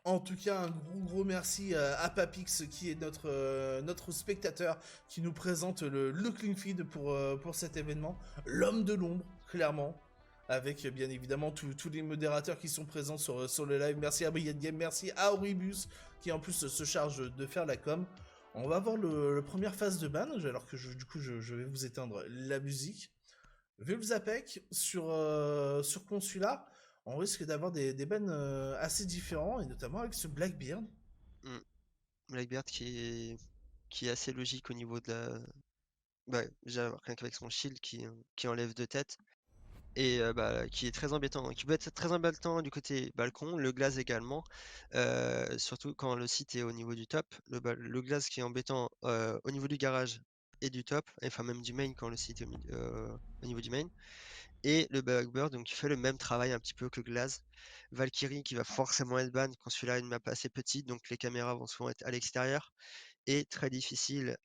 En tout cas, un gros merci à Papix qui est notre spectateur qui nous présente le clean feed pour cet événement. L'homme de l'ombre, clairement. Avec bien évidemment tous les modérateurs qui sont présents sur le live. Merci à Brigade Game, merci à Auribus qui en plus se charge de faire la com. On va voir la première phase de ban, alors que je vais vous éteindre la musique. Vulzapec sur Consulat, on risque d'avoir des bans assez différents, et notamment avec ce Blackbeard. Mm. Blackbeard qui est assez logique au niveau de la. Bah, déjà, rien qu'avec son shield qui enlève 2 têtes. Et bah, qui est très embêtant, qui peut être très embêtant du côté balcon, le glace également, surtout quand le site est au niveau du top. Le glace qui est embêtant au niveau du garage et du top, enfin même du main quand le site est au niveau du main. Et le Blackbird, donc qui fait le même travail un petit peu que glace. Valkyrie qui va forcément être ban quand celui-là a une map assez petite, donc les caméras vont souvent être à l'extérieur et très difficile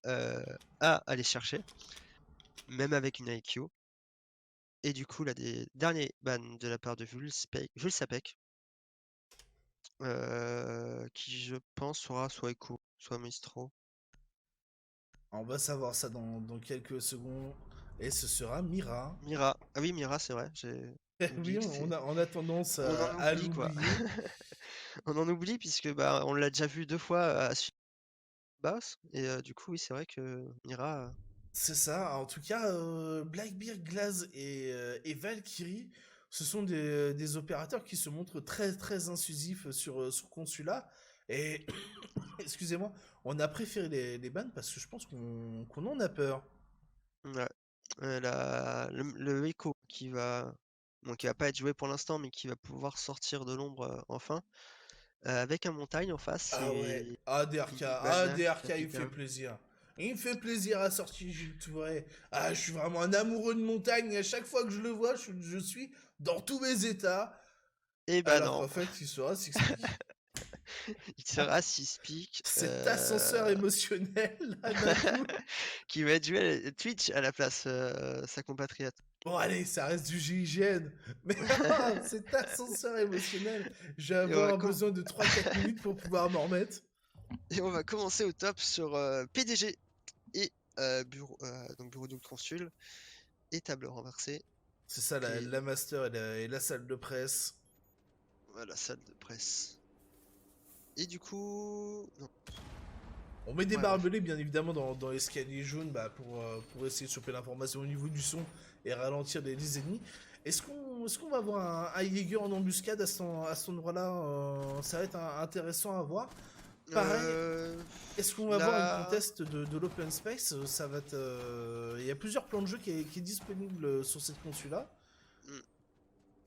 à aller chercher, même avec une IQ. Et du coup, là, des derniers bans de la part de Vulsapec, qui je pense sera soit Echo, soit Maestro. On va savoir ça dans quelques secondes, et ce sera Mira. Mira, ah oui, Mira, c'est vrai, j'ai Oui, oublié que c'est. on a tendance On en à oublie quoi. l'oublier. On en oublie puisque bah on l'a déjà vu 2 fois à suite Bass, et du coup, oui, c'est vrai que Mira. C'est ça, en tout cas, Blackbeard, Glaze et Valkyrie, ce sont des opérateurs qui se montrent très incisifs sur Consulat. Et, excusez-moi, on a préféré les bans parce que je pense qu'on en a peur. Ouais. Le Echo qui va. Bon, qui va pas être joué pour l'instant, mais qui va pouvoir sortir de l'ombre enfin. Avec un montagne en face Ah ouais, et ADRK, Billy Balna qui ADRK, il me s'applique fait un. plaisir. Il me fait plaisir à sortir Gilles Touré. Ah, je suis vraiment un amoureux de montagne. Et à chaque fois que je le vois, je suis dans tous mes états. Et bah Alors non, qu'en fait, il sera Six Peak. il sera 6 pick Cet ascenseur émotionnel, là, d'un coup. qui va être joué à Twitch à la place, sa compatriote. Bon, allez, ça reste du GIGN. Mais oh, cet ascenseur émotionnel, je vais Et on va, avoir besoin de 3 4 minutes pour pouvoir m'en remettre. et on va commencer au top sur PDG et donc bureau du consul et table renversée. C'est ça, Et la master et la salle de presse. voilà, salle de presse. Et du coup. Non, On met des ouais, bref. barbelés, bien évidemment, dans l'escalier jaune pour essayer de choper l'information au niveau du son et ralentir les ennemis. Est-ce qu'on va avoir un Jaeger en embuscade à cet endroit-là ça va être intéressant à voir. Pareil, Euh, est-ce qu'on va voir une là. contest de l'open space. Ça va être. Il y a plusieurs plans de jeu qui est disponible sur cette console-là. Hmm.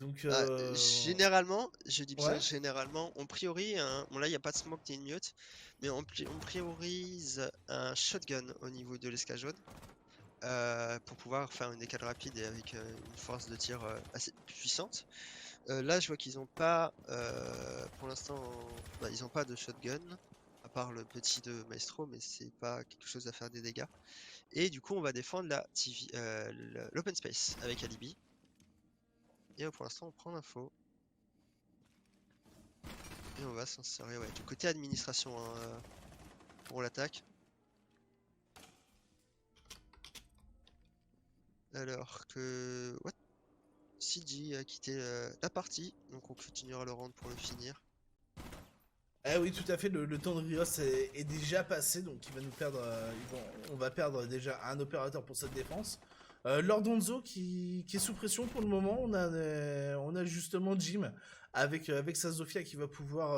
Donc, Généralement, je dis bien ouais. généralement, on priorise bon là il n'y a pas de smoke ni de mute, mais on priorise un shotgun au niveau de l'escalade jaune pour pouvoir faire une décale rapide et avec une force de tir assez puissante. Là je vois qu'ils ont pas, pour l'instant, bah, ils ont pas de shotgun, à part le petit de Maestro, mais c'est pas quelque chose à faire des dégâts. Et du coup on va défendre la TV, l'open space avec Alibi. Et pour l'instant on prend l'info. Et on va s'insérer du côté administration hein, pour l'attaque. Alors que what? CG a quitté la partie, donc on continuera le round pour le finir. Eh oui, tout à fait, le temps de Rios est déjà passé, donc il va nous perdre, on va perdre déjà un opérateur pour cette défense. Lord Onzo qui est sous pression pour le moment, on a justement Jim avec sa Zofia qui va pouvoir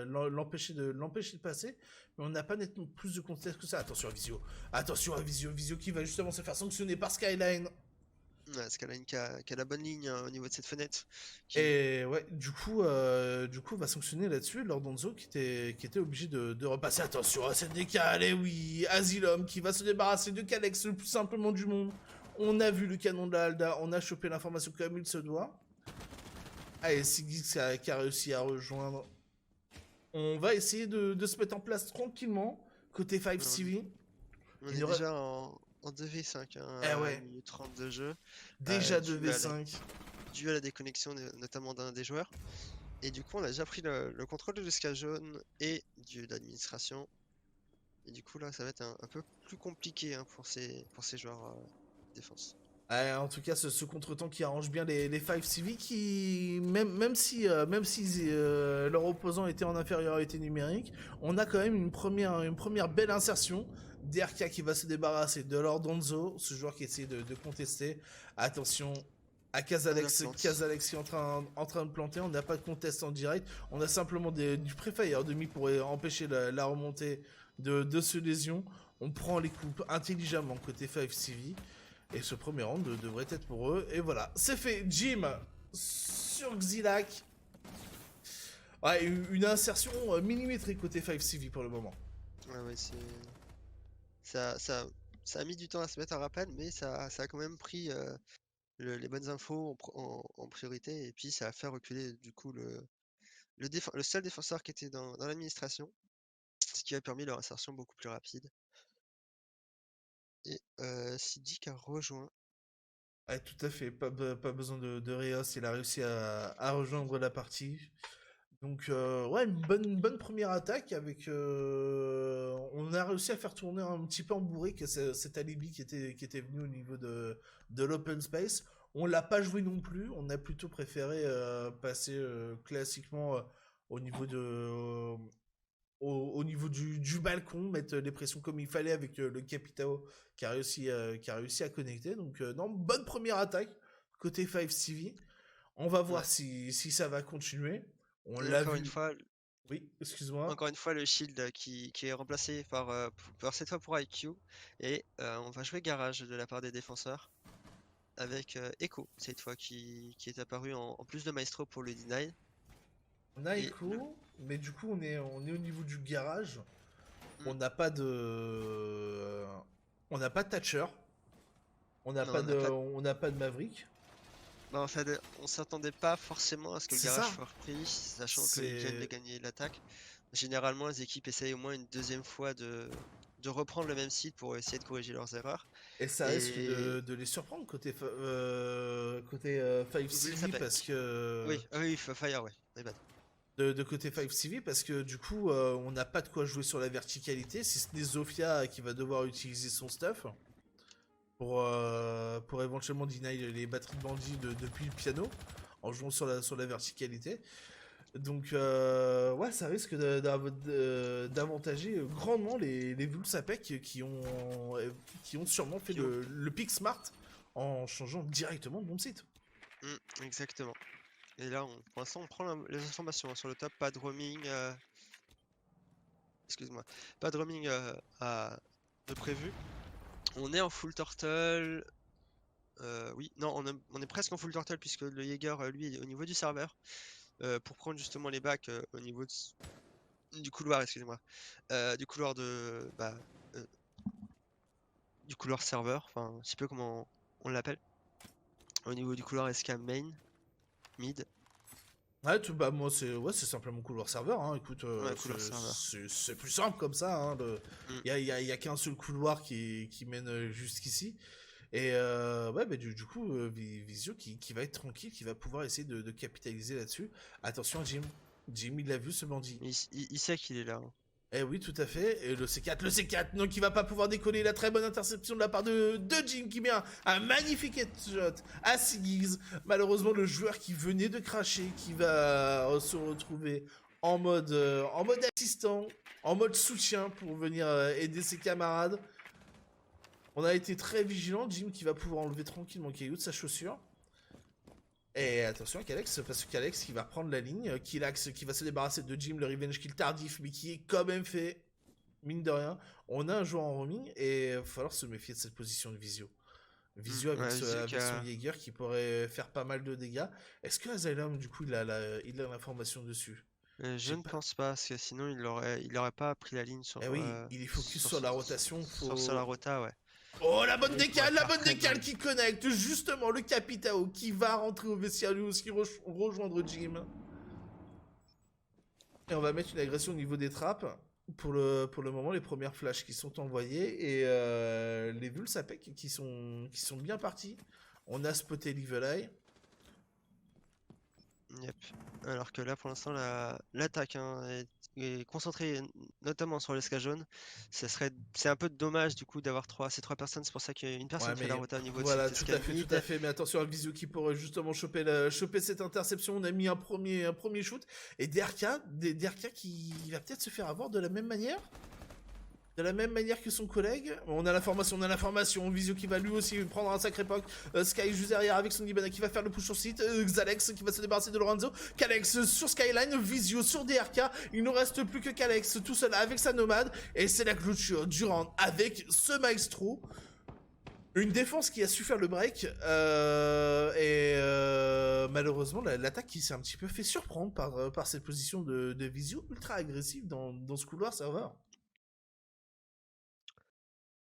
l'empêcher de passer, mais on n'a pas nettement plus de contexte que ça. Attention à Visio qui va justement se faire sanctionner par Skyline. Ouais, Skyline qui a la bonne ligne au niveau de cette fenêtre. Qui. Et ouais, du coup, on va sanctionner là-dessus Lord Onzo qui était obligé de repasser. Attention à cette décale, et oui, Asylum qui va se débarrasser de Kalex le plus simplement du monde. On a vu le canon de la Halda, on a chopé l'information comme il se doit. Allez, Sigix qui a réussi à rejoindre. On va essayer de se mettre en place tranquillement, côté 5 On est, CV. on Il est y aura... déjà en 2v5 hein, Eh à 1 ouais, minute 30 de jeu, déjà dû à 2v5. dû à la déconnexion notamment d'un des joueurs. Et du coup, on a déjà pris le contrôle de l'escale jaune et de l'administration. Et du coup, là, ça va être un peu plus compliqué hein, pour ces joueurs défense. En tout cas, ce contretemps qui arrange bien les 5CV qui, même si leurs opposants étaient en infériorité numérique, on a quand même une première belle insertion. DRK qui va se débarrasser de Lordonzo, ce joueur qui essaie de contester. Attention à Kazalex qui est en train de planter. On n'a pas de contest en direct. On a simplement du pré-fire demi pour empêcher la remontée de ce lésion. On prend les coupes intelligemment côté 5CV. Et ce premier round devrait être pour eux. Et voilà, c'est fait. Jim sur Xilak. Ouais, une insertion millimétrique côté 5CV pour le moment. Ouais, c'est... Ça a mis du temps à se mettre en rappel, mais ça a quand même pris les bonnes infos en priorité. Et puis, ça a fait reculer, du coup, le seul défenseur qui était dans l'administration. Ce qui a permis leur insertion beaucoup plus rapide. Et Sidic a rejoint. Ouais, tout à fait. Pas besoin de Rios. Il a réussi à rejoindre la partie. Donc, ouais, une bonne première attaque avec. On a réussi à faire tourner un petit peu en bourré que cet alibi qui était venu au niveau de l'open space. On l'a pas joué non plus. On a plutôt préféré passer classiquement au niveau au niveau du balcon, mettre les pressions comme il fallait avec le Capitao qui a réussi à connecter. Donc, non, bonne première attaque côté 5CV. On va voir Ouais. si ça va continuer. On Et l'a vu. Oui, excuse-moi. encore une fois, le shield qui est remplacé par cette fois pour IQ. Et on va jouer garage de la part des défenseurs. Avec Echo, cette fois, qui est apparu en plus de Maestro pour le deny. On a Et Echo, mais du coup, on est au niveau du garage. Hmm, On n'a pas de. On n'a pas de Thatcher. non, on n'a pas. On n'a pas de Maverick. Non, en fait, on s'attendait pas forcément à ce que le C'est garage ça. soit repris, sachant qu'ils viennent de C'est. gagner l'attaque. Généralement, les équipes essayent au moins une deuxième fois de reprendre le même site pour essayer de corriger leurs erreurs. Et ça risque Et de les surprendre côté vous les 5CV sapez. parce que. Oui, ah oui, Fire, ouais. My bad. De côté 5CV parce que du coup, on n'a pas de quoi jouer sur la verticalité, si ce n'est Zofia qui va devoir utiliser son stuff pour éventuellement deny les batteries de bandits depuis le piano en jouant sur la verticalité. Donc, ouais, ça risque d'avantager grandement les Vulsapec qui ont sûrement fait le pick smart en changeant directement de bon site. Exactement. Et là, pour l'instant, on prend les informations hein, sur le top. Pas de roaming. Excuse-moi. Pas de roaming de prévu. On est en full turtle. Oui, non, on est presque en full turtle puisque le Jaeger, lui, est au niveau du serveur. Pour prendre justement les bacs au niveau du couloir, excusez-moi. Du couloir euh, du couloir serveur, enfin, un petit peu comment on l'appelle. Au niveau du couloir SK main, mid. Ouais, bah moi c'est simplement couloir serveur. Hein. Écoute, Ouais, couloir serveur. c'est plus simple comme ça. Hein. Mm. Y a qu'un seul couloir qui mène jusqu'ici. Et ouais, bah, du coup, Visio qui va être tranquille, qui va pouvoir essayer de capitaliser là-dessus. Attention à Jim. Jim, il l'a vu ce bandit. Il sait qu'il est là. Hein. Eh oui, tout à fait. Et le C4, non, qui va pas pouvoir décoller. La très bonne interception de la part de Jim qui met un magnifique headshot à Siggs. Malheureusement, le joueur qui venait de cracher, qui va se retrouver en mode assistant, en mode soutien pour venir aider ses camarades. On a été très vigilant. Jim qui va pouvoir enlever tranquillement le caillou de sa chaussure. Et attention à Kalex, parce que Kalex qui va prendre la ligne, Kilax qui va se débarrasser de Jim, le revenge kill tardif, mais qui est quand même fait, mine de rien. On a un joueur en roaming et il va falloir se méfier de cette position de Visio. Visio avec, Ouais, avec son Jaeger qui pourrait faire pas mal de dégâts. Est-ce que Asylum, du coup, il a l'information dessus? je ne pense pas, parce que sinon il aurait pas pris la ligne Eh oui, il est focus sur la rotation. sur la rota, ouais. Oh, la bonne Et il pourrait décale, la faire bonne très décale mal. qui connecte justement le Capitao qui va rentrer au vestiaire lui aussi rejoindre Jim. Et on va mettre une agression au niveau des trappes. Pour le moment, les premières flashs qui sont envoyées et les Vulsapec qui sont bien partis. On a spoté l'Evil Eye. Yep. Alors que là, pour l'instant, l'attaque est concentrée notamment sur l'esca jaune. C'est un peu dommage du coup d'avoir ces trois personnes. C'est pour ça qu'une Ouais, personne fait la mais rota au niveau de voilà, cette tout escale tout à mid. fait. Mais attention à Visio qui pourrait justement choper cette interception. On a mis un premier shoot. Et DRK qui va peut-être se faire avoir de la même manière. De la même manière que son collègue. On a l'information. Visio qui va lui aussi prendre un sacré poke. Sky juste derrière avec son Ibana qui va faire le push sur site. Xalex qui va se débarrasser de Lorenzo. Kalex sur Skyline. Visio sur DRK. Il ne reste plus que Kalex tout seul avec sa nomade. Et c'est la clôture du round avec ce maestro. Une défense qui a su faire le break malheureusement l'attaque qui s'est un petit peu fait surprendre par cette position de Visio ultra agressive dans ce couloir serveur.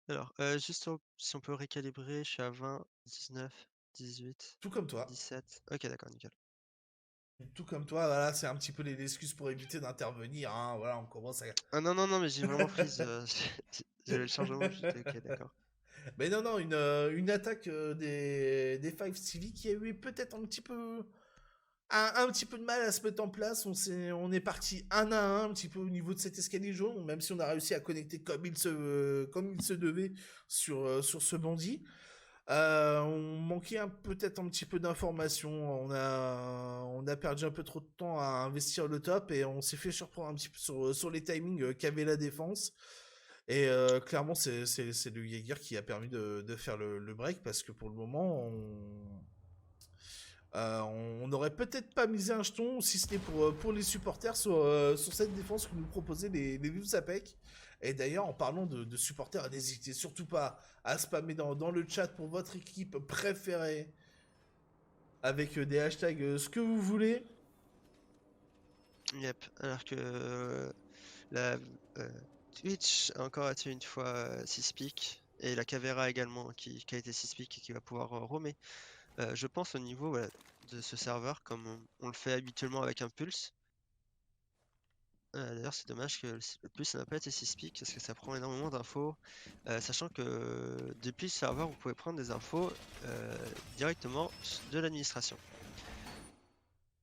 Alors, juste si on peut récalibrer, je suis à 20, 19, 18, Tout comme toi. 17. Ok, d'accord, nickel. Tout comme toi, voilà, c'est un petit peu les excuses pour éviter d'intervenir. Hein, voilà, on commence à. Ah non, non, non, mais j'ai vraiment freeze. J'avais le chargement, j'étais ok, d'accord. Mais non, une attaque des 5 CV qui a eu peut-être un petit peu de mal à se mettre en place. On est parti 1 à 1 un petit peu au niveau de cet escalier jaune, même si on a réussi à connecter comme il se devait sur ce bandit. On manquait peut-être un petit peu d'informations. On a perdu un peu trop de temps à investir le top et on s'est fait surprendre un petit peu sur les timings qu'avait la défense. Et clairement, c'est le Jaeger qui a permis de faire le break parce que pour le moment, on n'aurait peut-être pas misé un jeton si c'était pour les supporters sur cette défense que nous proposaient les Vives APEC. Et d'ailleurs, en parlant de supporters, n'hésitez surtout pas à spammer dans le chat pour votre équipe préférée avec des hashtags ce que vous voulez. Yep, alors que la Twitch a encore été une fois 6 pick et la Caveira également qui a été 6 pick et qui va pouvoir roamer. Je pense au niveau voilà, de ce serveur comme on le fait habituellement avec un pulse. D'ailleurs, c'est dommage que le pulse n'a pas été 6 pick parce que ça prend énormément d'infos. Sachant que depuis le serveur, vous pouvez prendre des infos directement de l'administration.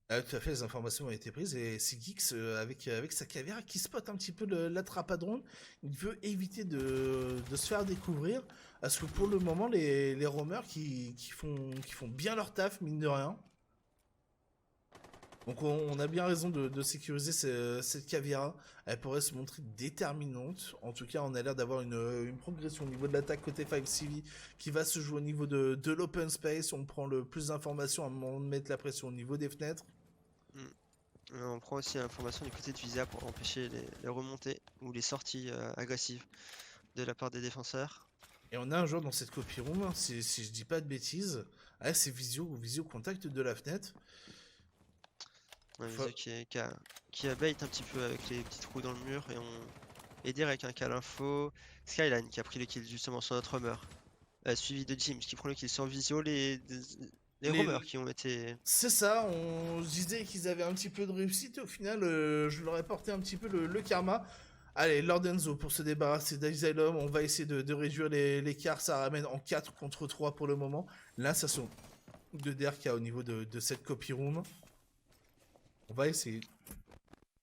Tout à fait, les informations ont été prises et c'est Geeks avec sa caviar qui spot un petit peu l'attrape à drone. Il veut éviter de se faire découvrir parce que pour le moment, les roamers qui font bien leur taf, mine de rien. Donc on a bien raison de sécuriser cette caviar. Elle pourrait se montrer déterminante. En tout cas, on a l'air d'avoir une progression au niveau de l'attaque côté 5CV qui va se jouer au niveau de l'open space. On prend le plus d'informations à un moment de mettre la pression au niveau des fenêtres. On prend aussi l'information du côté de Visa pour empêcher les remontées ou les sorties agressives de la part des défenseurs. Et on a un joueur dans cette copy room, si je dis pas de bêtises. Ah, c'est Visio contact de la fenêtre. Ouais, Visio qui a bait un petit peu avec les petits trous dans le mur et direct un cas l'info. Skyline qui a pris le kill justement sur notre roamer. Suivi de Jim qui prend le kill sur Visio. Les roamers qui ont été. C'est ça, on disait qu'ils avaient un petit peu de réussite et au final, je leur ai porté un petit peu le karma. Allez, Lord Enzo pour se débarrasser d'Asylum, on va essayer de réduire l'écart, ça ramène en 4 contre 3 pour le moment. Là, ça sont de DRK au niveau de cette copy room. On va essayer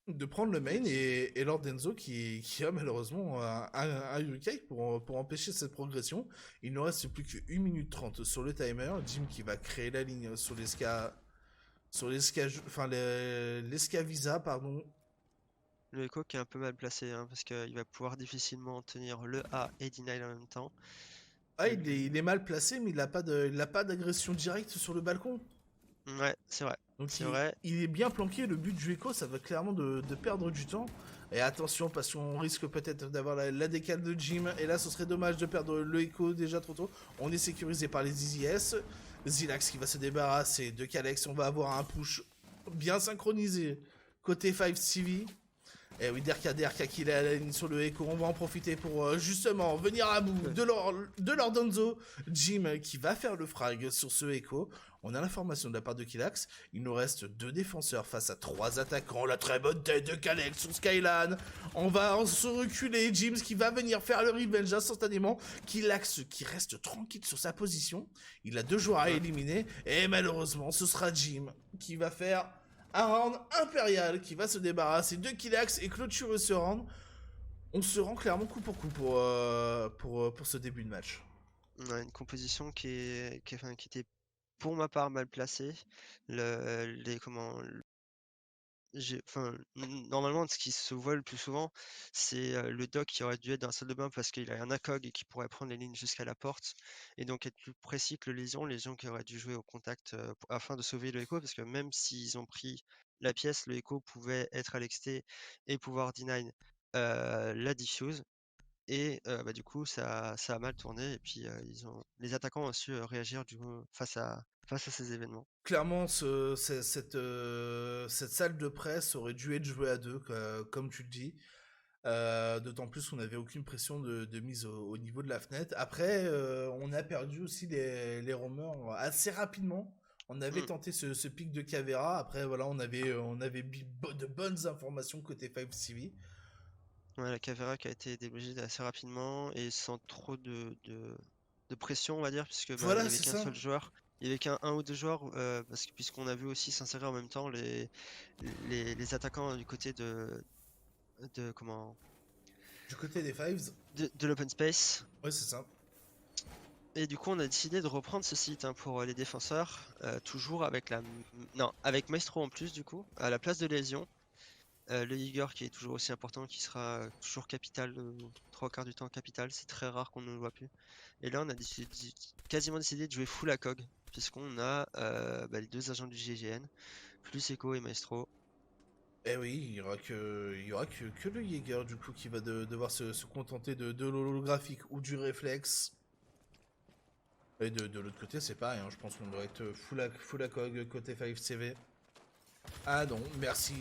de prendre le main et Lord Enzo qui a malheureusement un UK pour empêcher cette progression. Il ne reste plus que 1 minute 30 sur le timer. Jim qui va créer la ligne sur l'esca Visa, pardon. Le Echo qui est un peu mal placé hein, parce qu'il va pouvoir difficilement tenir le A et deny en même temps. Ah, il est mal placé, mais il n'a pas d'agression directe sur le balcon. Ouais, c'est vrai. Donc vrai. Il est bien planqué. Le but du Echo, ça va clairement de perdre du temps. Et attention, parce qu'on risque peut-être d'avoir la décale de Jim. Et là, ce serait dommage de perdre le Echo déjà trop tôt. On est sécurisé par les EasyS. Zilax qui va se débarrasser de Kalex. On va avoir un push bien synchronisé côté 5CV. Et oui, DRK qui est à la ligne sur le Echo. On va en profiter pour justement venir à bout de leur Donzo. Jim qui va faire le frag sur ce Echo. On a l'information de la part de Killax. Il nous reste 2 défenseurs face à 3 attaquants. La très bonne tête de Kalex sur Skyline. On va se reculer. Jim qui va venir faire le revenge instantanément. Killax qui reste tranquille sur sa position. Il a 2 joueurs à éliminer. Et malheureusement, ce sera Jim qui va faire Un round impérial qui va se débarrasser de Killax et clôturer ce round. On se rend clairement coup pour coup pour ce début de match. On a une composition enfin, qui était pour ma part mal placée. Enfin, normalement, ce qui se voit le plus souvent, c'est le doc qui aurait dû être dans la salle de bain parce qu'il a un ACOG et qui pourrait prendre les lignes jusqu'à la porte et donc être plus précis que le Lésion qui aurait dû jouer au contact afin de sauver le Echo parce que même s'ils ont pris la pièce, le Echo pouvait être à l'exté et pouvoir deny la diffuse. Et du coup, ça a mal tourné et puis les attaquants ont su réagir du coup face à ces événements. Clairement, cette salle de presse aurait dû être jouée à deux, comme tu le dis. D'autant plus qu'on n'avait aucune pression de mise au niveau de la fenêtre. Après, on a perdu aussi les roamers assez rapidement. On avait Mm. tenté ce pic de Cavera. Après, voilà, on avait de bonnes informations côté 5CV. Ouais, la Cavera qui a été débloquée assez rapidement et sans trop de pression, on va dire, puisque il y Voilà, avait c'est qu'un ça. seul joueur. Il y avait qu'un un ou deux joueurs, puisqu'on a vu aussi s'insérer en même temps les attaquants du côté de comment Du côté des Fives, de l'open space. ouais, c'est ça. Et du coup, on a décidé de reprendre ce site hein, pour les défenseurs, toujours avec non, avec Maestro en plus du coup, à la place de Lésion. Le Jaeger qui est toujours aussi important, qui sera toujours capital, 3/4 du temps capital, c'est très rare qu'on ne le voit plus. Et là, on a quasiment décidé de jouer full ACOG, puisqu'on a les deux agents du GGN, plus Echo et Maestro. Eh oui, il y aura que le Jaeger du coup qui va devoir se contenter de l'holographique ou du réflexe. Et de l'autre côté, c'est pareil, hein, je pense qu'on doit être full ACOG côté 5CV. Ah non, merci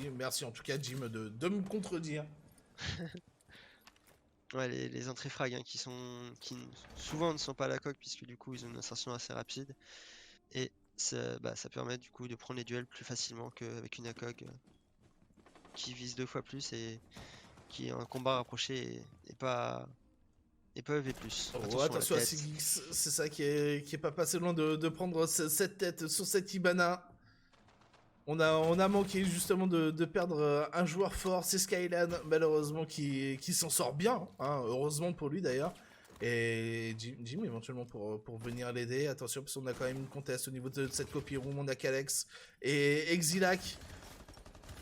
en tout cas Jim de me contredire. Ouais, les entrées frag hein, souvent ne sont pas à l'ACOG, puisque du coup ils ont une insertion assez rapide. Et ça permet du coup de prendre les duels plus facilement qu'avec une ACOG qui vise 2 fois plus et qui est un combat rapproché et pas EV+. Oh, Attention à la attention à tête. Sigix, c'est ça qui est pas passé loin de prendre cette tête sur cette Ibana. On a manqué justement de perdre un joueur fort, c'est Skylan, malheureusement, qui s'en sort bien, hein, heureusement pour lui d'ailleurs. Et Jim éventuellement pour venir l'aider. Attention, parce qu'on a quand même une conteste au niveau de cette copie room. On a Kalex et Exilac.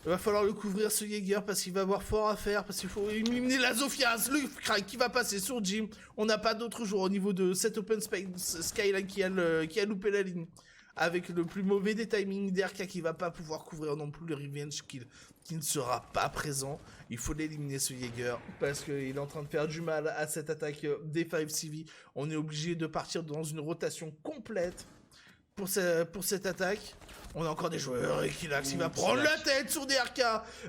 Il va falloir le couvrir ce Jaeger parce qu'il va avoir fort à faire, parce qu'il faut éliminer la Zofias, le crack qui va passer sur Jim. On n'a pas d'autre joueur au niveau de cet open space Skyline qui a loupé la ligne. Avec le plus mauvais des timings d'RK qui va pas pouvoir couvrir non plus le revenge kill qui ne sera pas présent. Il faut l'éliminer ce Jaeger parce qu'il est en train de faire du mal à cette attaque des 5CV. On est obligé de partir dans une rotation complète pour cette attaque. On a encore des joueurs et Killax, il va prendre la tête sur DRK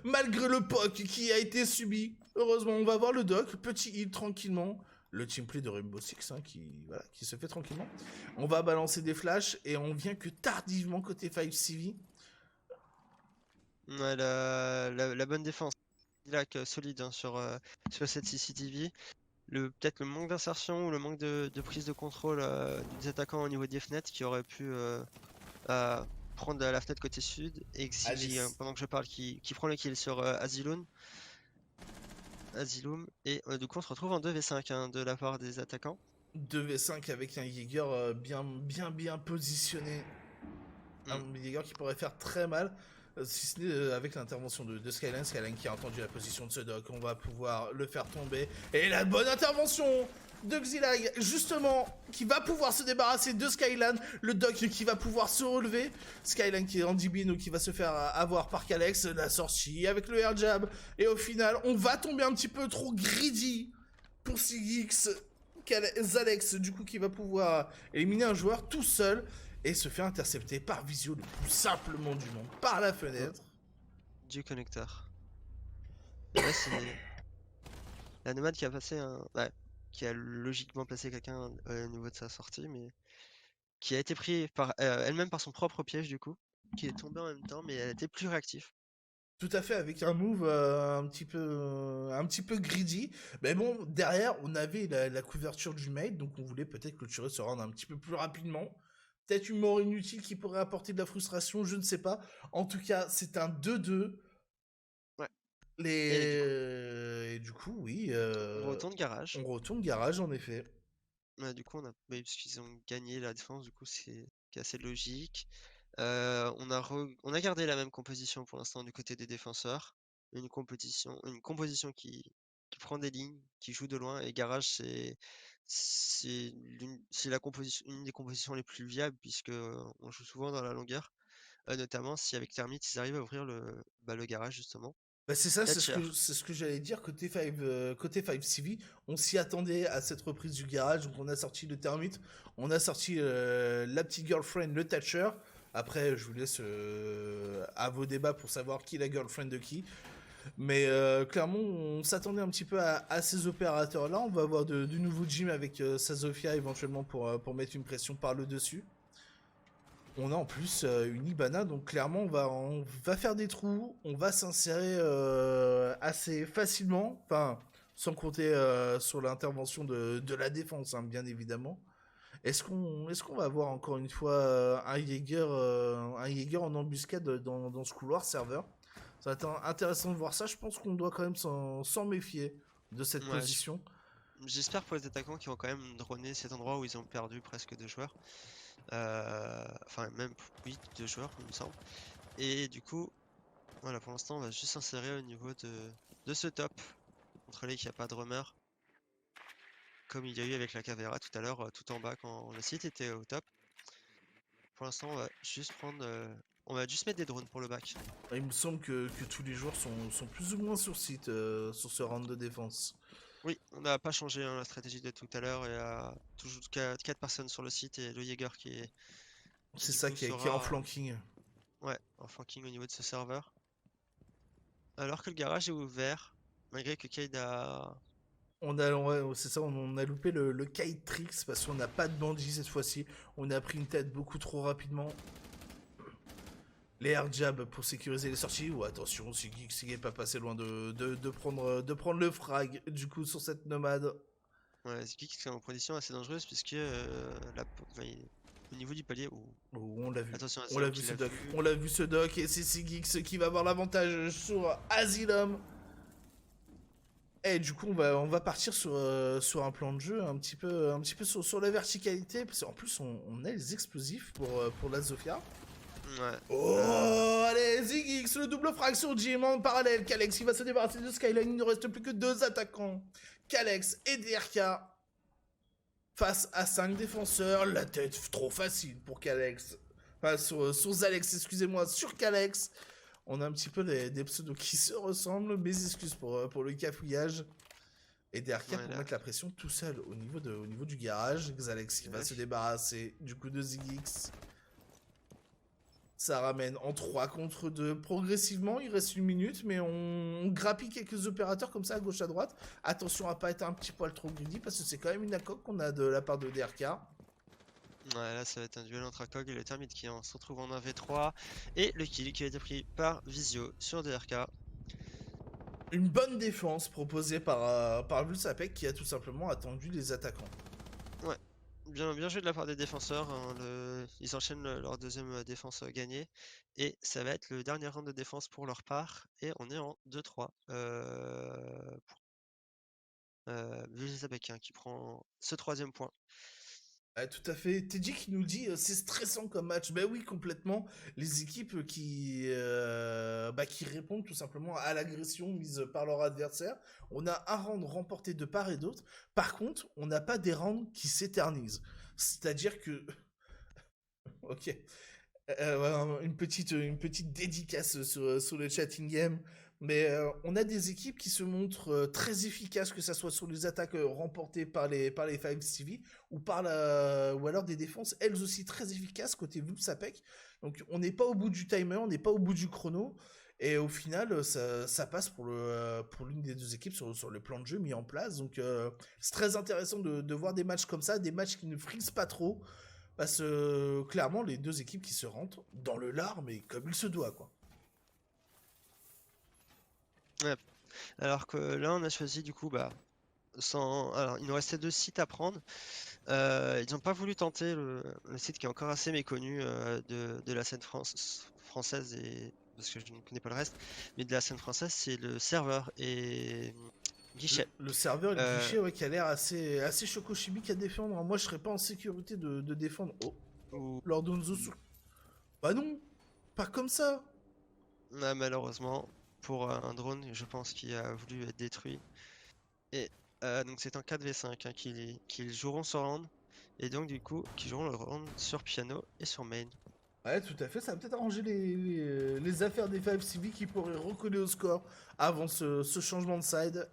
malgré le POC qui a été subi. Heureusement, on va voir le doc, petit heal tranquillement. Le teamplay de Rainbow Six qui se fait tranquillement. On va balancer des flashs et on vient que tardivement côté 5CV. Ouais, la bonne défense. Ilac solide hein, sur cette CCTV. Peut-être le manque d'insertion ou le manque de prise de contrôle des attaquants au niveau des fenêtres qui auraient pu prendre la fenêtre côté sud. Et Xigi, pendant que je parle, qui prend le kill sur Asylum. Et du coup, on se retrouve en 2v5 hein, de la part des attaquants. 2v5 avec un Jaeger bien positionné. Un Jaeger qui pourrait faire très mal. Si ce n'est avec l'intervention de Skyline. Skyline qui a entendu la position de ce doc. On va pouvoir le faire tomber. Et la bonne intervention de Xilag, justement, qui va pouvoir se débarrasser de Skyline. Le doc qui va pouvoir se relever. Skyline qui est en dibine ou qui va se faire avoir par Kalex. La sortie avec le air jab. Et au final, on va tomber un petit peu trop greedy pour Sigix. Zalex, du coup, qui va pouvoir éliminer un joueur tout seul et se fait intercepter par Visio le plus simplement du monde, par la fenêtre. Du connecteur. Là, c'est la nomade qui a passé qui a logiquement placé quelqu'un au niveau de sa sortie, mais qui a été pris par elle-même par son propre piège du coup, qui est tombé en même temps, mais elle était plus réactive. Tout à fait, avec un move un petit peu greedy. Mais bon, derrière, on avait la couverture du mate, donc on voulait peut-être clôturer ce round un petit peu plus rapidement. peut-être une mort inutile qui pourrait apporter de la frustration, je ne sais pas. En tout cas, c'est un 2-2. Ouais. Et du coup, oui, On retourne garage. on retourne garage en effet. Ouais, du coup, parce qu'ils ont gagné la défense, du coup, c'est assez logique. On a gardé la même composition pour l'instant du côté des défenseurs. Une composition qui prend des lignes, qui joue de loin. Et garage, c'est une des compositions les plus viables puisque on joue souvent dans la longueur. Notamment si avec Termite, ils arrivent à ouvrir le garage justement. Bah c'est ça, Thatcher. c'est ce que j'allais dire côté 5CV, on s'y attendait à cette reprise du garage, donc on a sorti le Termite, on a sorti la petite girlfriend, le Thatcher. Après, je vous laisse à vos débats pour savoir qui est la girlfriend de qui. Mais clairement, on s'attendait un petit peu à ces opérateurs-là. On va avoir du nouveau gym avec Sazofia éventuellement pour mettre une pression par le dessus. On a en plus une Ibana, donc clairement on va faire des trous, on va s'insérer assez facilement, enfin sans compter sur l'intervention de la défense, hein, bien évidemment. Est-ce qu'on va avoir encore une fois un Jaeger en embuscade dans ce couloir serveur? Ça va être intéressant de voir ça. Je pense qu'on doit quand même s'en méfier de cette Ouais, position. j'espère pour les attaquants qui vont quand même droner cet endroit où ils ont perdu presque 2 joueurs. Enfin, même, oui, 2 joueurs, il me semble. Et du coup, voilà, pour l'instant, on va juste s'insérer au niveau de ce top. Contrôler qu'il n'y a pas de rumeur. Comme il y a eu avec la Cavera tout à l'heure, tout en bas quand le site était au top. Pour l'instant, on va juste mettre des drones pour le back. Il me semble que tous les joueurs sont plus ou moins sur site sur ce round de défense. Oui, on n'a pas changé hein, la stratégie de tout à l'heure. Il y a toujours 4 personnes sur le site et le Jaeger qui C'est du ça coup qui est en sera flanking. ouais, en flanking au niveau de ce serveur. Alors que le garage est ouvert, malgré que Cade a... Ouais, c'est ça, on a loupé le kite tricks parce qu'on n'a pas de bandit cette fois-ci. On a pris une tête beaucoup trop rapidement. Les air jab pour sécuriser les sorties. Ou attention, Sig est pas passé loin de prendre le frag du coup sur cette nomade. Ouais, Ziggy qui est en position assez dangereuse puisque au niveau du palier... Oh, Oh, on l'a vu. attention à On l'a Asylum vu qui ce l'a doc. vu. On l'a vu ce doc et c'est Sigix qui va avoir l'avantage sur Asylum. Et du coup, on va partir sur un plan de jeu un petit peu sur la verticalité. Parce qu'en plus, on a les explosifs pour la Zofia. Ouais. Oh, allez, Zigix, le double frag sur Jim en parallèle. Kalex, il va se débarrasser de Skyline. Il ne reste plus que 2 attaquants. Kalex et DRK face à 5 défenseurs. La tête trop facile pour Kalex. Enfin, sur Zalex, excusez-moi, sur Kalex. On a un petit peu des pseudos qui se ressemblent. Mes excuses pour le cafouillage. Et DRK Ouais, pour là. mettre la pression tout seul au niveau du garage. Xalex qui va se débarrasser du coup de Zigix. Ça ramène en 3 contre 2 progressivement. Il reste 1 minute, mais on grappille quelques opérateurs comme ça à gauche à droite. Attention à pas être un petit poil trop greedy parce que c'est quand même une accoque qu'on a de la part de DRK. Ouais, là, ça va être un duel entre Akog et le Termite qui se retrouve en 1v3. Et le kill qui a été pris par Visio sur DRK. Une bonne défense proposée par Vulsapek qui a tout simplement attendu les attaquants. Ouais, bien joué de la part des défenseurs. Hein, ils enchaînent leur deuxième défense gagnée. Et ça va être le dernier round de défense pour leur part. Et on est en 2-3. Vilsabec qui prend ce 3e point. Tout à fait. Teddy qui nous dit c'est stressant comme match. Ben oui, complètement. Les équipes qui répondent tout simplement à l'agression mise par leur adversaire. On a un round remporté de part et d'autre. Par contre, on n'a pas des rounds qui s'éternisent. C'est-à-dire que... ok. Une petite dédicace sur le chatting game. Mais on a des équipes qui se montrent très efficaces, que ce soit sur les attaques remportées par les 5CV ou alors des défenses elles aussi très efficaces côté Vulsapek. Donc on n'est pas au bout du timer, on n'est pas au bout du chrono. Et au final, ça passe pour l'une des deux équipes sur le plan de jeu mis en place. Donc c'est très intéressant de voir des matchs comme ça, des matchs qui ne frisent pas trop. Parce que clairement, les deux équipes qui se rentrent dans le lard, mais comme il se doit, quoi. Ouais. Alors que là, on a choisi du coup, alors il nous restait 2 sites à prendre. Ils n'ont pas voulu tenter le site qui est encore assez méconnu de la scène française, et parce que je ne connais pas le reste, mais de la scène française, c'est le serveur et guichet. Le serveur et le Euh, guichet, ouais, qui a l'air assez chocochimique à défendre. Moi, je serais pas en sécurité de défendre. Oh, où, Lord Onzo Bah non, pas comme ça. malheureusement, pour un drone, je pense qu'il a voulu être détruit. Et donc c'est un 4v5 hein, qu'ils joueront sur round, et donc du coup, qui joueront le round sur piano et sur main. Ouais, tout à fait. Ça va peut-être arranger les affaires des 5CV qui pourraient recoller au score avant ce changement de side.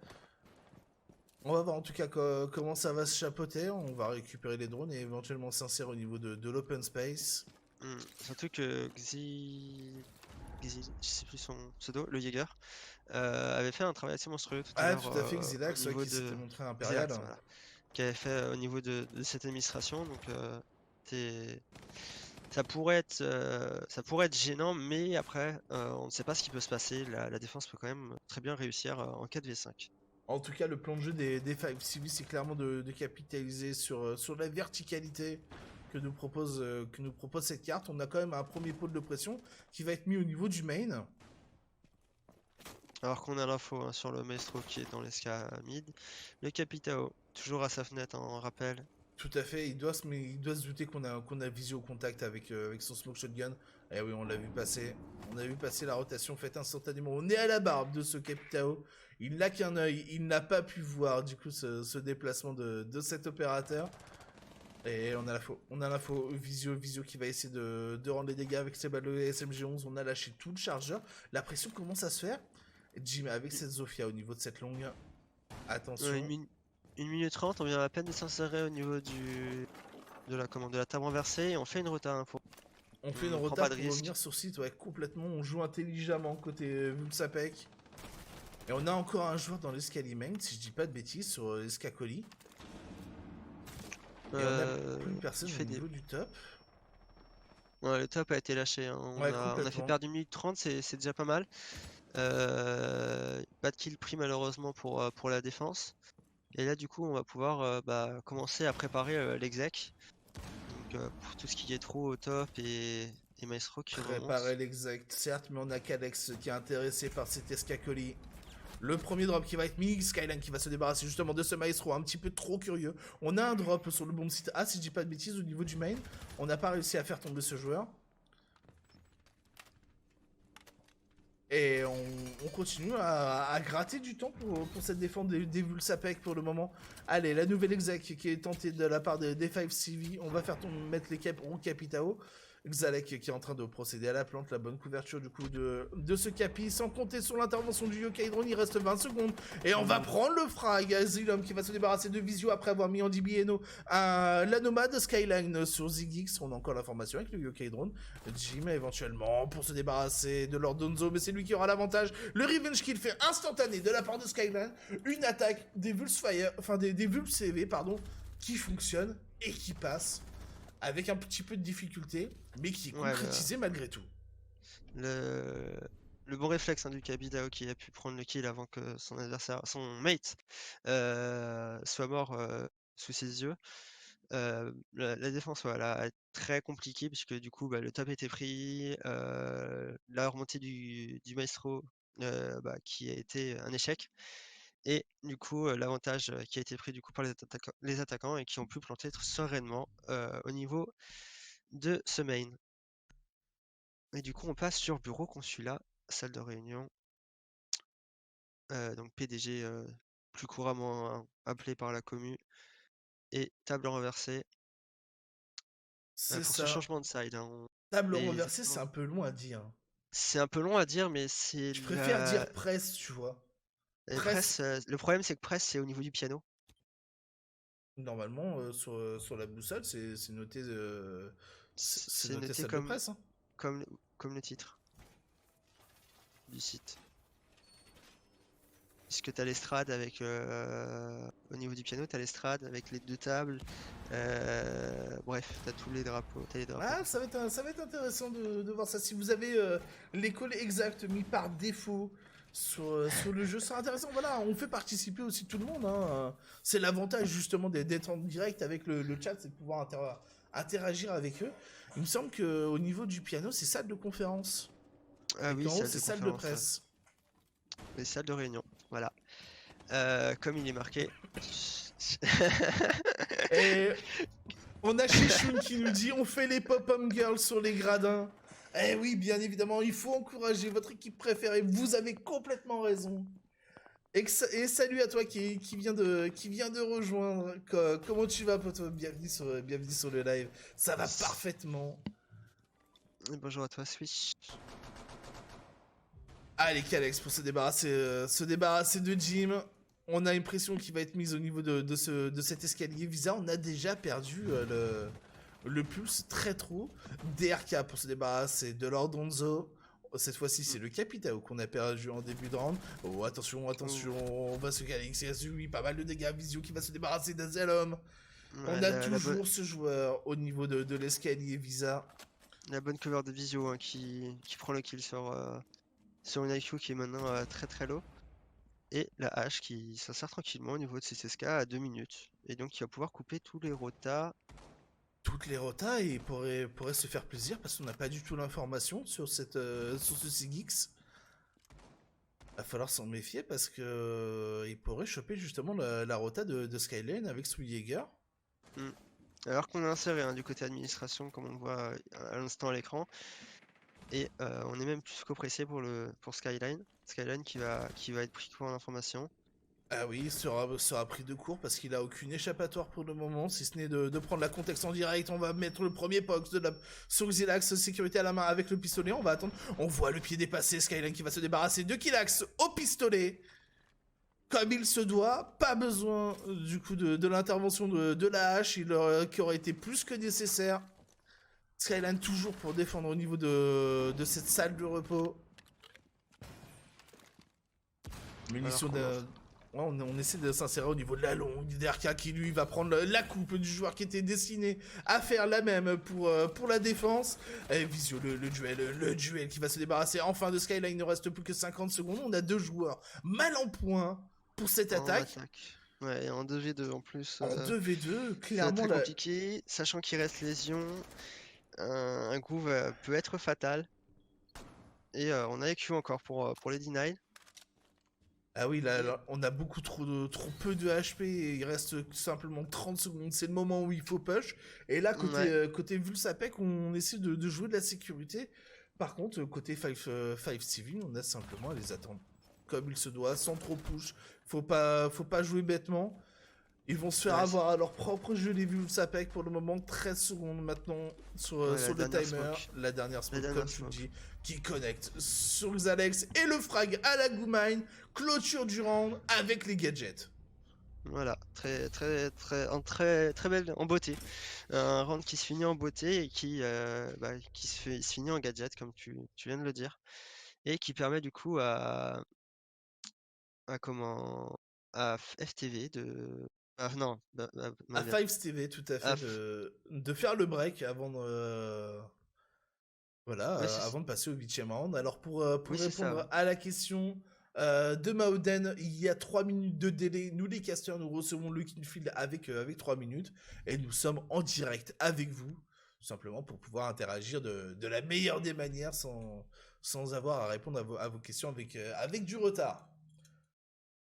On va voir en tout cas comment ça va se chapeauter. On va récupérer les drones et éventuellement s'insérer au niveau de l'open space. Surtout que je sais plus son pseudo, le Jäger, avait fait un travail assez monstrueux tout à Ah, l'heure tout à fait, au Xilax, ouais, niveau qui s'était de montré impérial. Xylax, voilà, qui avait fait au niveau de cette administration. Donc c'est- ça pourrait être gênant, mais après, on ne sait pas ce qui peut se passer. La défense peut quand même très bien réussir en 4v5. En tout cas, le plan de jeu des 5CV, c'est clairement de capitaliser sur la verticalité que nous propose cette carte. On a quand même un premier pôle de pression qui va être mis au niveau du main. Alors qu'on a l'info hein, sur le Maestro qui est dans l'esca mid. Le Capitao, toujours à sa fenêtre en rappel. Tout à fait, il doit se douter qu'on a visio contact avec son smoke shotgun. Eh oui, on l'a vu passer. On a vu passer la rotation faite instantanément. On est à la barbe de ce Capitao. Il n'a qu'un œil, il n'a pas pu voir du coup ce déplacement de cet opérateur. Et on a l'info. On a l'info. Visio qui va essayer de rendre les dégâts avec ses balles de SMG11. On a lâché tout le chargeur. La pression commence à se faire. Jim avec cette Zofia au niveau de cette longue. Ouais, Attention. 1 minute 30, on vient à peine de s'insérer au niveau de la table renversée et on fait une rota info. On fait une On prend rota pas de pour risque. revenir sur site, ouais, complètement. On joue intelligemment côté Vulsapec. Et on a encore un joueur dans l'escalier main, si je dis pas de bêtises, sur l'Escacoli. Et on a plus personne Il au fait des... niveau du top. Ouais, le top a été lâché, hein. Ouais, On a fait complètement. perdre 1 minute 30, c'est déjà pas mal. Pas de kill pris malheureusement pour la défense. Et là du coup on va pouvoir commencer à préparer l'exec. Donc pour tout ce qui est trop au top et Maestro qui Préparer remonte. l'exact, certes, mais on a Kalex qui est intéressé par cet Escacoli. Le premier drop qui va être mis, Skyline qui va se débarrasser justement de ce maestro, un petit peu trop curieux. On a un drop sur le bon site A, si je dis pas de bêtises, au niveau du main. On n'a pas réussi à faire tomber ce joueur. Et on continue à gratter du temps pour cette défense des Vulsapec pour le moment. Allez, la nouvelle exec qui est tentée de la part des 5CV. On va faire mettre les caps au Capitao. Xalek qui est en train de procéder à la plante, la bonne couverture du coup de ce capi, sans compter sur l'intervention du Yokai Drone, il reste 20 secondes, et on va prendre le frag, Zilom qui va se débarrasser de Visio après avoir mis en DBNO la nomade Skyline sur Zigix, on a encore l'information avec le Yokai Drone, Jim éventuellement pour se débarrasser de Lord Donzo, mais c'est lui qui aura l'avantage, le revenge kill fait instantané de la part de Skyline, une attaque des Vulsfire, enfin des Vulp CV, pardon, qui fonctionne et qui passe avec un petit peu de difficulté, mais qui est Ouais, concrétisé malgré tout. le, le bon réflexe hein, du Kabitao qui a pu prendre le kill avant que son adversaire, son mate, soit mort sous ses yeux. La défense voilà, est très compliquée puisque du coup le top était pris, la remontée du Maestro qui a été un échec. Et du coup, l'avantage qui a été pris du coup par les attaquants et qui ont pu planter sereinement au niveau de ce main. Et du coup, on passe sur bureau consulat, salle de réunion, donc PDG plus couramment hein, appelé par la commu, et table renversée. C'est Pour ce ça. changement de side, hein, Table les renversée, c'est attaquants. un peu long à dire. C'est un peu long à dire, mais c'est Je préfère dire presse, tu vois. Presse, presse. Le problème, c'est que presse, c'est au niveau du piano. normalement, sur la boussole, c'est noté, c'est C'est noté noté salle de presse. Hein. comme, comme le titre du site. Puisque tu as l'estrade avec au niveau du piano, tu as l'estrade avec les deux tables. Bref, tu as tous les drapeaux. T'as les drapeaux Ah, partout. ça va être intéressant de voir ça. Si vous avez l'école exacte mis par défaut sur le jeu, c'est intéressant. Voilà, on fait participer aussi tout le monde. Hein. C'est l'avantage justement d'être en direct avec le chat, c'est de pouvoir interagir avec eux. Il me semble qu'au niveau du piano, c'est salle de conférence. Ah Et oui, qu'en haut, salle c'est de salle de conférence, ouais. presse. Les salles de réunion, voilà. Comme il est marqué. Et on a Shishun qui nous dit on fait les pop-up girls sur les gradins. Eh oui, bien évidemment, il faut encourager votre équipe préférée. Vous avez complètement raison. Et salut à toi qui vient de rejoindre. Comment tu vas, poteau? Bienvenue sur le live. Ça va parfaitement. Bonjour à toi, Switch. Allez, Kalex, pour se débarrasser de Jim. On a l'impression qu'il va être mis au niveau de cet escalier Visa. On a déjà perdu le pulse très trop. DRK pour se débarrasser de Lord Onzo. Cette fois-ci, c'est le Capitao qu'on a perdu en début de round. Oh, attention, on va se caler. Oui, pas mal de dégâts. Visio qui va se débarrasser d'Azelom. On a toujours ce joueur au niveau de l'escalier Visa. La bonne cover de Visio hein, qui prend le kill sur une IQ qui est maintenant très très low. Et la hache qui s'insère tranquillement au niveau de ses SK à 2 minutes. Et donc il va pouvoir couper tous les rotas. Toutes les rotas et pourrait se faire plaisir parce qu'on n'a pas du tout l'information sur ce Sigix. Va falloir s'en méfier parce que il pourrait choper justement la rota de Skyline avec Swiyger. Alors qu'on a inséré hein, du côté administration comme on le voit à l'instant à l'écran. Et on est même plus qu'oppressé pour Skyline. Skyline qui va être pris en information. Ah oui, il sera pris de court parce qu'il a aucune échappatoire pour le moment, si ce n'est de prendre la contexte en direct. On va mettre le premier pox sur Xilax, sécurité à la main avec le pistolet. On va attendre. On voit le pied dépasser. Skyline qui va se débarrasser de Killax au pistolet. Comme il se doit, pas besoin du coup de l'intervention de la hache, qui aurait été plus que nécessaire. Skyline toujours pour défendre au niveau de cette salle de repos. Munitions de... Ouais, on essaie de s'insérer au niveau de la longue. DRK qui lui va prendre la coupe du joueur qui était destiné à faire la même pour la défense. Et Visio, le duel qui va se débarrasser enfin de Skyline. Il ne reste plus que 50 secondes. On a deux joueurs mal en point pour cette attaque. Ouais, et en 2v2 en plus. En 2v2, clairement. C'est très compliqué, sachant qu'il reste lésion. Un coup peut être fatal. Et on a EQ encore pour les deny. Ah oui, là, on a beaucoup trop peu de HP et il reste simplement 30 secondes. C'est le moment où il faut push. Et là, côté Vulsapec, on essaie de jouer de la sécurité. Par contre, côté 5 Civil, on a simplement à les attendre comme il se doit, sans trop push. Faut pas jouer bêtement. Ils vont se faire avoir à leur propre jeu, les Vulsapec pour le moment. 13 secondes maintenant sur le timer. Smoke. La dernière smoke, comme tu dis, qui connecte sur Xalex et le frag à la Goumine. Clôture du round avec les gadgets. Voilà, très belle, en beauté. Un round qui se finit en beauté et qui se finit en gadget, comme tu viens de le dire. Et qui permet du coup à FTV de... Ah non, à 5TV, tout à fait, de faire le break avant de... avant de passer au 8ème round. Alors pour répondre à la question de Maoden, il y a 3 minutes de délai. Nous les casters, nous recevons le Kinfield avec 3 minutes. Et nous sommes en direct avec vous, tout simplement pour pouvoir interagir de la meilleure des manières sans avoir à répondre à vos questions avec du retard.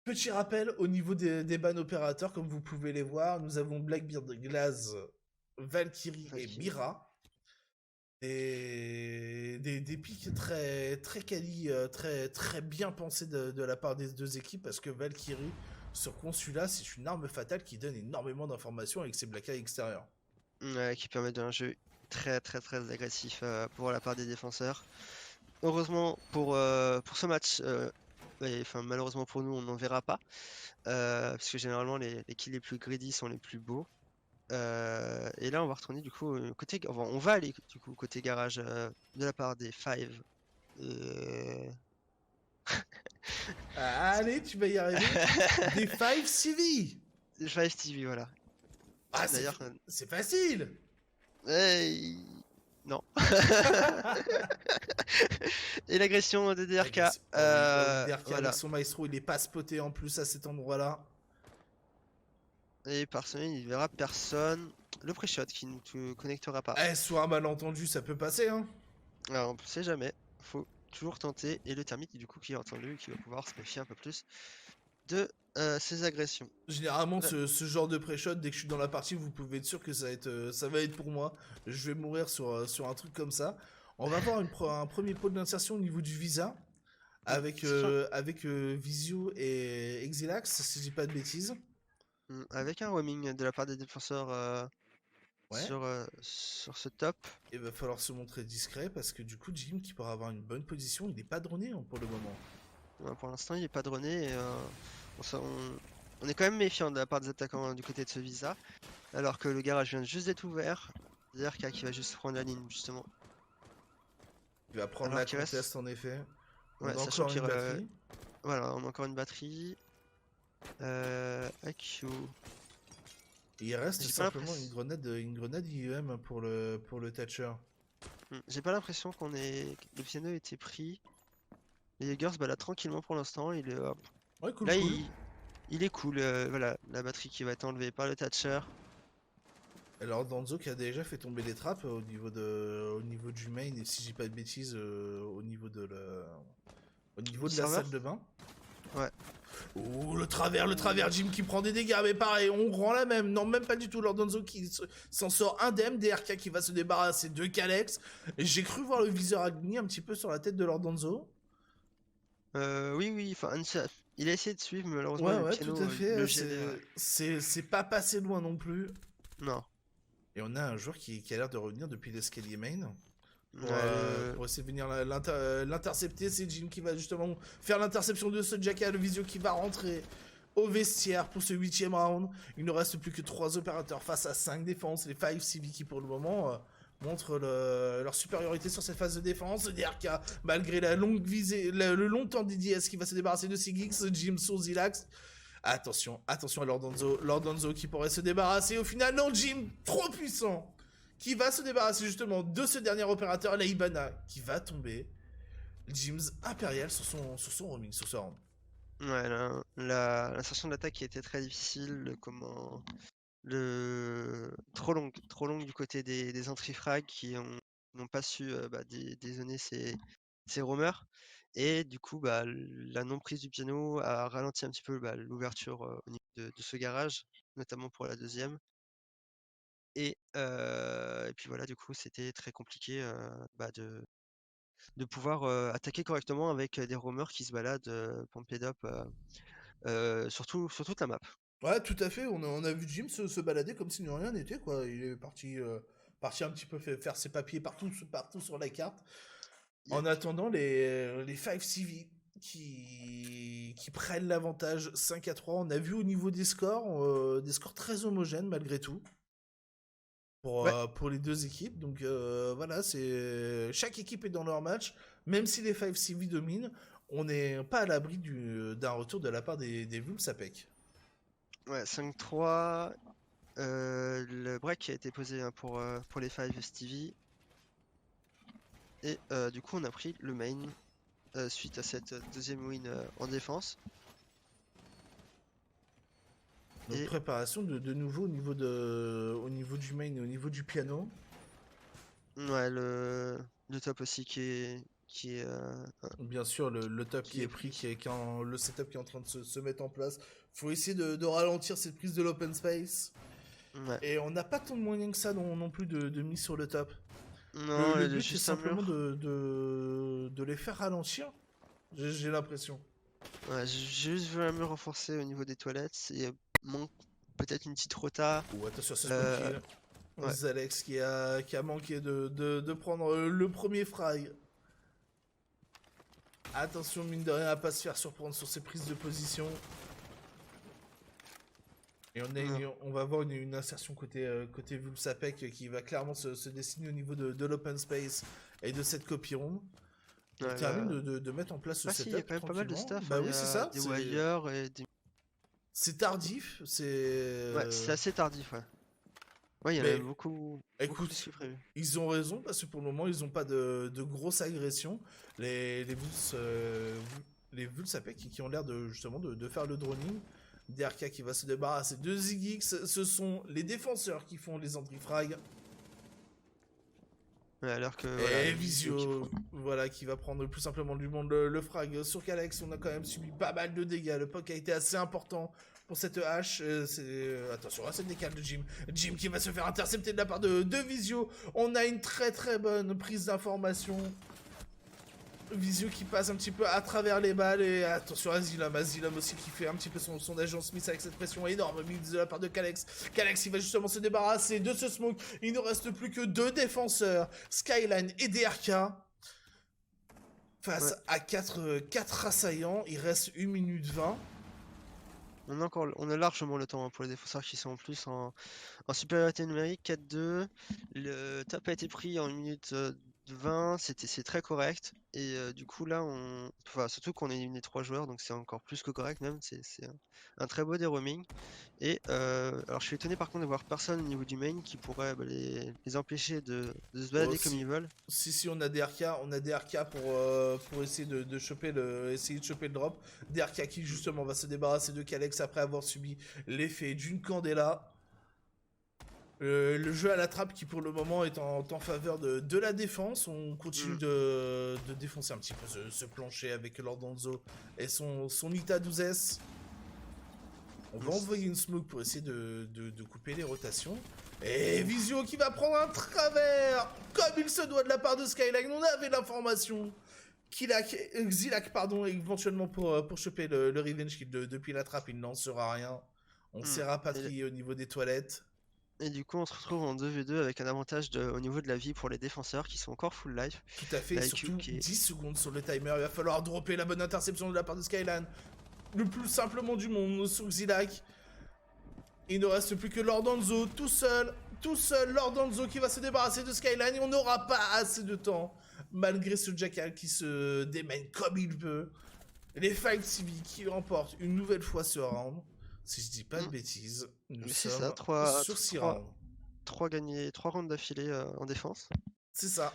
Petit rappel au niveau des ban opérateurs, comme vous pouvez les voir, nous avons Blackbeard, Glaz, Valkyrie et Mira. Et des pics très quali, très bien pensés de la part des deux équipes, parce que Valkyrie, sur Consula, c'est une arme fatale qui donne énormément d'informations avec ses black eye extérieurs. Ouais, qui permet d'un jeu très agressif pour la part des défenseurs. Heureusement pour ce match, malheureusement pour nous, on n'en verra pas. Parce que généralement, les kills les plus greedy sont les plus beaux. Et là, on va retourner du coup on va aller du coup côté garage de la part des 5. Allez, tu vas y arriver. Des 5 CV. Des 5 TV, voilà. Ah, d'ailleurs, c'est facile. Hey. Non. Et l'agression de DRK. Oh oui, DRK Voilà. avec son maestro, il est pas spoté en plus à cet endroit-là. Et par semaine, il verra personne. Le pré-shot qui ne te connectera pas. Eh, soit un malentendu, ça peut passer, hein. Alors, on ne sait jamais. Faut toujours tenter. Et le termite, du coup, qui est entendu, qui va pouvoir se méfier un peu plus de ses agressions. Généralement, Ouais. ce genre de pré-shot, dès que je suis dans la partie, vous pouvez être sûr que ça va être pour moi. Je vais mourir sur un truc comme ça. On va avoir un premier pot d'insertion au niveau du visa, avec Visio et Exilax, si je dis pas de bêtises. Avec un roaming de la part des défenseurs Ouais. sur ce top. Il va falloir se montrer discret parce que du coup, Jim, qui pourra avoir une bonne position, il n'est pas droné hein, pour le moment. Ouais, pour l'instant, il n'est pas droné. Et, on est quand même méfiant de la part des attaquants du côté de ce visa. Alors que le garage vient juste d'être ouvert. DRK qui va juste prendre la ligne, justement. Il va prendre Alors la qu'il reste. conteste en effet. On Ouais, a sachant encore qu'il une batterie. Voilà, on a encore une batterie. AQ. Et il reste J'ai pas simplement l'impression. une grenade IEM pour le Thatcher. J'ai pas l'impression qu'on ait. Le piano a été pris. Les Jaeger se baladent tranquillement pour l'instant. Ouais, cool, Là, cool. il est cool. Voilà, la batterie qui va être enlevée par le Thatcher. Alors Danzo qui a déjà fait tomber les trappes au niveau du main, et si j'ai pas de bêtises, au niveau de la Serveur? salle de bain. Ouais. Oh, le travers, Jim qui prend des dégâts, mais pareil, on rend la même. Non, même pas du tout. Lord Danzo qui s'en sort indemne. DRK qui va se débarrasser de Kalex. Et j'ai cru voir le viseur Agni un petit peu sur la tête de Lord Danzo. Oui, oui, enfin, il a essayé de suivre, mais malheureusement, Ouais, le ouais, tout piano à le fait. gênait. Ouais. C'est pas passé loin non plus. Non. Et on a un joueur qui a l'air de revenir depuis l'escalier main. Ouais, Pour essayer de venir l'intercepter, c'est Jim qui va justement faire l'interception de ce Jackal, le visio qui va rentrer au vestiaire pour ce 8ème round. Il ne reste plus que 3 opérateurs face à 5 défenses. Les 5 CV qui pour le moment montrent leur supériorité sur cette phase de défense. DRK, malgré la longue visée, le long temps d'IDS qui va se débarrasser de Sigix, Jim sur Zilax. Attention à Lord Danzo qui pourrait se débarrasser. Au final, non, Jim, trop puissant, qui va se débarrasser justement de ce dernier opérateur, la Ibana, qui va tomber. Jim's impérial sur son roaming, sur ce round. ouais, l'insertion de l'attaque qui était très difficile. Trop longue du côté des anti-frags qui n'ont pas su dézonner ces roamers. Et du coup, la non-prise du piano a ralenti un petit peu l'ouverture au niveau de ce garage, notamment pour la deuxième. Et puis voilà, du coup, c'était très compliqué de pouvoir attaquer correctement avec des roamers qui se baladent pumped up sur toute la map. Ouais, tout à fait. On a vu Jim se balader comme si de rien n'était, quoi. Il est parti un petit peu faire ses papiers partout sur la carte. En Yep. attendant, les 5 CV qui prennent l'avantage 5-3. On a vu au niveau des scores très homogènes malgré tout. Ouais, Pour les deux équipes. Donc voilà, chaque équipe est dans leur match. Même si les 5 CV dominent, on n'est pas à l'abri d'un retour de la part des Vulsapec. ouais, 5-3. Le break qui a été posé hein, pour les 5 Stevie. Et du coup, on a pris le main suite à cette deuxième win en défense. Donc Et préparation de nouveau au niveau du main et au niveau du piano. ouais, le top aussi Bien sûr, le top qui qui est est pris, pris. le setup qui est en train de se mettre en place. Faut essayer de ralentir cette prise de l'open space. Ouais. Et on n'a pas tant de moyens que ça non plus de mise sur le top. Non, Le il y a but est juste un simplement mur. de les faire ralentir. J'ai l'impression. Ouais, j'ai juste vu un mur renforcé au niveau des toilettes. Et manque peut-être une petite rota. Ou attention à ce spawn Euh, kill. ouais. Zalex qui a manqué de prendre le premier fry. Attention, mine de rien, à pas se faire surprendre sur ses prises de position. Et Non. on va avoir une insertion côté Vulsapec qui va clairement se dessiner au niveau de l'open space et de cette copy room. On Ouais, termine de mettre en place ce Ah si, il y a setup quand même pas mal de tranquillement. stuff. Hein. Bah Il y oui, c'est a ça. des wires et des. C'est tardif. Ouais, c'est assez tardif, ouais. Ouais, il y en a Mais beaucoup, beaucoup plus écoute, que prévu. ils ont raison parce que pour le moment, ils n'ont pas de grosses agressions. Les les Vulsapec qui ont l'air de justement de faire le droning. DRK qui va se débarrasser de Zigix. Ce sont les défenseurs qui font les anti-frags. Ouais, alors que voilà, Et Visio qui prend. Visio, voilà, qui va prendre plus simplement du monde le frag. Sur Calex, on a quand même subi pas mal de dégâts. Le poke a été assez important pour cette hache. Attention, c'est le décal de Jim. Jim qui va se faire intercepter de la part de Visio. On a une très très bonne prise d'information. Visio qui passe un petit peu à travers les balles. Et attention, Asylum aussi qui fait un petit peu son agent Smith avec cette pression énorme mise de la part de Calex. Calex il va justement se débarrasser de ce smoke. Il ne reste plus que 2 défenseurs, Skyline et DRK. Ouais. Face à 4 assaillants, il reste 1 minute 20. On a largement le temps, hein, pour les défenseurs qui sont en plus en supériorité numérique, 4-2. Le top a été pris en 1 minute 20, c'est très correct. Et du coup là, enfin, surtout qu'on est éliminé 3 joueurs, donc c'est encore plus que correct même. C'est un très beau déroaming. Et alors je suis étonné par contre de voir personne au niveau du main qui pourrait les empêcher de se Oh, balader comme ils veulent. si, on a DRK pour essayer de choper essayer de choper le drop. DRK qui justement va se débarrasser de Calex après avoir subi l'effet d'une candela. Le jeu à la trappe qui pour le moment est en faveur de la défense. On continue Mm. de défoncer un petit peu ce plancher avec Lordanzo et son Ita 12S. On va envoyer une smoke pour essayer de couper les rotations. Et Visio qui va prendre un travers comme il se doit de la part de Skyline. On avait l'information. Xilak, pardon, éventuellement pour choper le Revenge Kill depuis la trappe, il n'en sera rien. On Mm. s'est rapatrié au niveau des toilettes. Et du coup, on se retrouve en 2v2 avec un avantage au niveau de la vie pour les défenseurs qui sont encore full life. Tout à fait, La et IQ surtout qui est. 10 secondes sur le timer. Il va falloir dropper la bonne interception de la part de Skyline. Le plus simplement du monde sur Xilak. Il ne reste plus que Lordanzo tout seul, Lordanzo qui va se débarrasser de Skyline et on n'aura pas assez de temps, malgré ce Jackal qui se démène comme il veut. Les 5 CV qui remportent une nouvelle fois ce round. Si je dis pas de bêtises, nous Mais c'est ça, sommes sur 6 rounds. 3 gagnés, 3 rounds d'affilée en défense. C'est ça.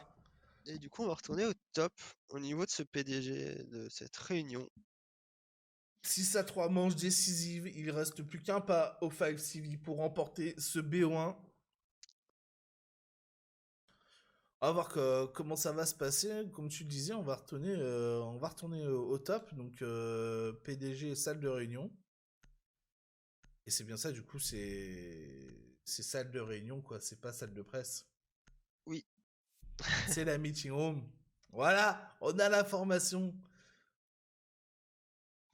Et du coup, on va retourner au top au niveau de ce PDG, de cette réunion. 6 à 3 manches décisives, il reste plus qu'un pas au 5 CV pour remporter ce BO1. On va voir comment ça va se passer. Comme tu le disais, on va retourner au top. Donc PDG salle de réunion. Et c'est bien ça, du coup, c'est salle de réunion, quoi. C'est pas salle de presse. Oui. C'est la meeting room. Voilà, on a l'information.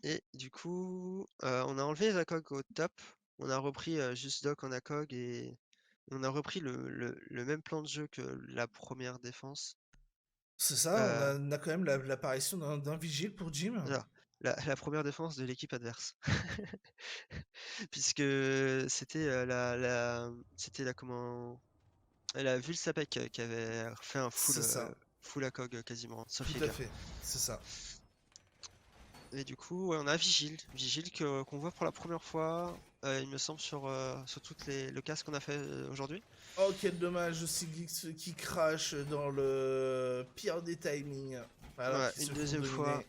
Et du coup, on a enlevé les ACOG au top. On a repris juste Doc en ACOG et on a repris le même plan de jeu que la première défense. C'est ça, Euh, on a quand même l'apparition d'un vigile pour Jim. alors, la première défense de l'équipe adverse. Puisque c'était c'était la Vulsapec qui avait fait un C'est ça, full ACOG quasiment, sauf tout à Jäger. fait. C'est ça. Et du coup, ouais, on a Vigile qu'on voit pour la première fois, il me semble, sur toutes le casque qu'on a fait aujourd'hui. Oh, quel dommage, Sigix qui crache dans le pire des timings. Alors Ouais, qu'ils une se font deuxième fois. dominer.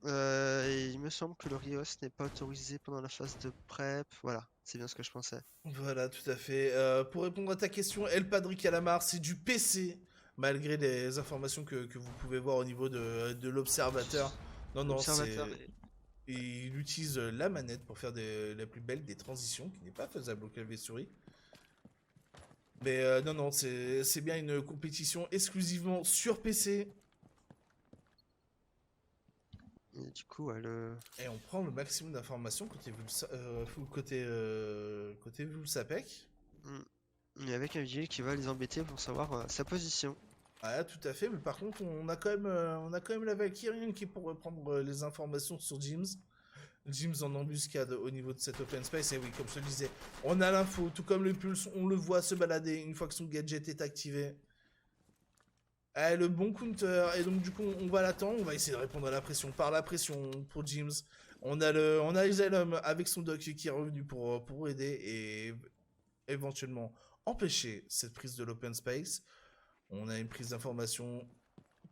Et il me semble que le Rios n'est pas autorisé pendant la phase de prep. Voilà, c'est bien ce que je pensais. Voilà, tout à fait. Pour répondre à ta question, El Padri Calamar, c'est du PC, malgré les informations que vous pouvez voir au niveau de l'observateur. Non, non, L'observateur c'est... Il utilise la manette pour faire la plus belle des transitions, qui n'est pas faisable au clavier souris. Mais non, non, c'est bien une compétition exclusivement sur PC. Et du coup, ouais, Et on prend le maximum d'informations côté Vulsapec. il y avec un vigile qui va les embêter pour savoir sa position. Ouais, tout à fait, mais par contre, on a quand même la Valkyrian qui pourrait prendre les informations sur Jims. Jims en embuscade au niveau de cet open space. Et oui, comme je te le disais, on a l'info, tout comme le pulse, on le voit se balader une fois que son gadget est activé. Le bon counter, et donc du coup on va l'attendre, on va essayer de répondre à la pression par la pression pour James. On a Exilum avec son doc qui est revenu pour aider et éventuellement empêcher cette prise de l'open space. On a une prise d'information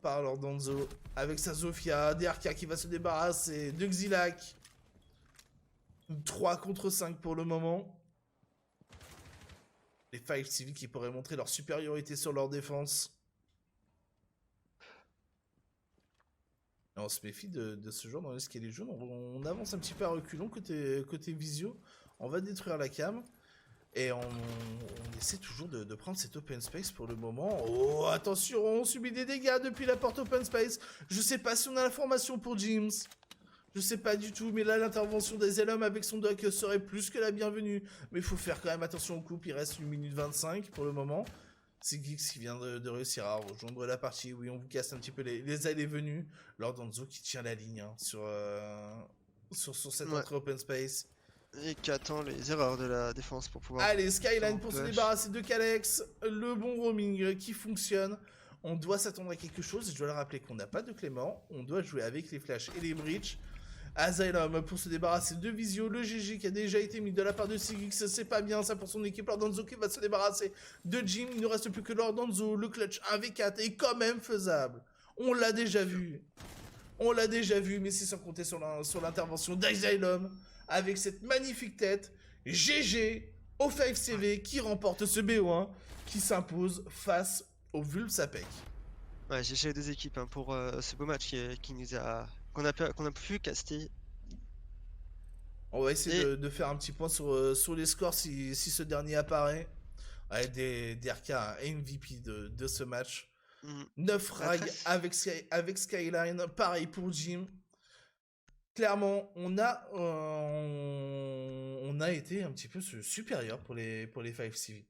par Lord Danzo avec sa Zofia, DRK qui va se débarrasser de Xilak. 3 contre 5 pour le moment. Les 5 civils qui pourraient montrer leur supériorité sur leur défense. On se méfie de ce genre dans l'escalier jaune. On avance un petit peu à reculons côté visio. On va détruire la cam. Et on essaie toujours de prendre cet open space pour le moment. Oh, attention, on subit des dégâts depuis la porte open space. Je sais pas si on a la formation pour James. Je sais pas du tout, mais là, l'intervention d'Exilum avec son doc serait plus que la bienvenue. Mais il faut faire quand même attention au couple. Il reste 1 minute 25 pour le moment. C'est Gix qui vient de réussir à rejoindre la partie. Oui, on vous casse un petit peu les allées venues. Lord Danzo qui tient la ligne hein, sur cette entrée open space. Et qui attend les erreurs de la défense pour pouvoir... Allez, Skyline pour se débarrasser de Kalex. Le bon roaming qui fonctionne. On doit s'attendre à quelque chose. Je dois le rappeler qu'on n'a pas de Clément. On doit jouer avec les flashs et les breaches. Asylum pour se débarrasser de Visio, le GG qui a déjà été mis de la part de Sigix, c'est pas bien ça pour son équipe. Lord Danzo qui va se débarrasser de Jim, il ne reste plus que Lord Danzo, le clutch 1v4 est quand même faisable. On l'a déjà vu, mais c'est sans compter sur l'intervention d'Asylum avec cette magnifique tête. GG au 5CV qui remporte ce BO1 qui s'impose face au Vulsapec. Ouais, GG les deux équipes hein, pour ce beau match qui nous a... qu'on a pu caster. On va essayer de faire un petit point sur les scores si ce dernier apparaît. Ouais, DRK MVP de ce match. 9 frags avec Skyline. Pareil pour Jim. Clairement, on a été un petit peu supérieur pour les 5CV.